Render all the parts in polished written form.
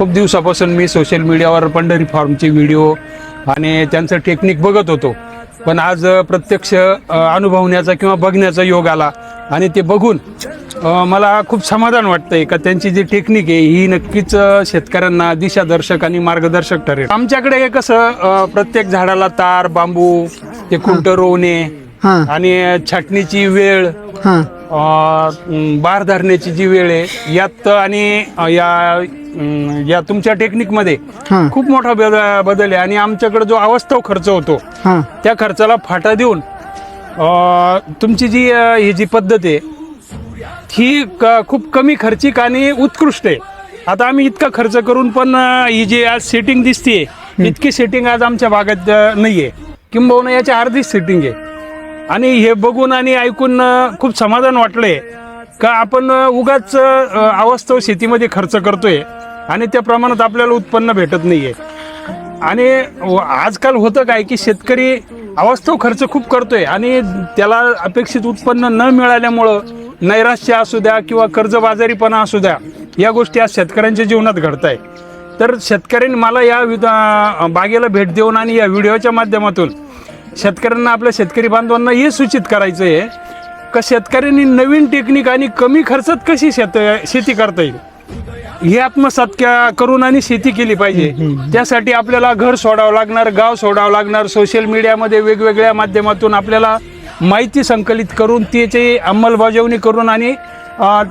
खूप दिवसापासून मी सोशल मीडियावर पंढरी फार्मचे व्हिडिओ आणि त्यांचं टेक्निक बघत होतो, पण आज प्रत्यक्ष अनुभवण्याचा किंवा बघण्याचा योग आला आणि ते बघून मला खूप समाधान वाटतंय का त्यांची जी टेक्निक आहे ही नक्कीच शेतकऱ्यांना दिशादर्शक आणि मार्गदर्शक ठरेल. आमच्याकडे कसं प्रत्येक झाडाला तार, बांबू, ते खुंट रोवणे आणि छाटणीची वेळ, बार धरण्याची जी वेळ आहे यात आणि या तुमच्या टेक्निकमध्ये खूप मोठा बदल आहे. आणि आमच्याकडे जो अवास्तव खर्च होतो त्या खर्चाला फाटा देऊन तुमची ही जी पद्धत आहे ही खूप कमी खर्चिक आणि उत्कृष्ट आहे. आता आम्ही इतका खर्च करून पण ही जी आज सेटिंग दिसते इतकी सेटिंग आज आमच्या भागात नाहीये, किंबहुना याची अर्धी सेटिंग आहे. आणि हे बघून आणि ऐकून खूप समाधान वाटलंय का आपण उगाच अवास्तव शेतीमध्ये खर्च करतोय आणि त्या प्रमाणात आपल्याला उत्पन्न भेटत नाहीये. आणि आजकाल होतं काय की शेतकरी अवास्तव खर्च खूप करतोय आणि त्याला अपेक्षित उत्पन्न न मिळाल्यामुळं नैराश्य असू द्या किंवा कर्जबाजारीपणा असू द्या, या गोष्टी आज शेतकऱ्यांच्या जीवनात घडत आहे. तर शेतकऱ्यांनी मला या बागेला भेट देऊन आणि या व्हिडिओच्या माध्यमातून शेतकऱ्यांना, आपल्या शेतकरी बांधवांना हे सूचित करायचं आहे का शेतकऱ्यांनी नवीन टेक्निक आणि कमी खर्चात कशी शेती करता येईल हे आत्मसात करून आणि शेती केली पाहिजे. त्यासाठी आपल्याला घर सोडावं लागणार, गाव सोडावं लागणार, सोशल मीडियामध्ये वेगवेगळ्या माध्यमातून आपल्याला माहिती संकलित करून त्याची अंमलबजावणी करून आणि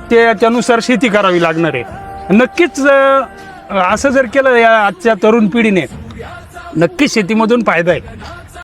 त्यानुसार शेती करावी लागणार आहे. नक्कीच असं जर केलं या आजच्या तरुण पिढीने नक्कीच शेतीमधून फायदा आहे.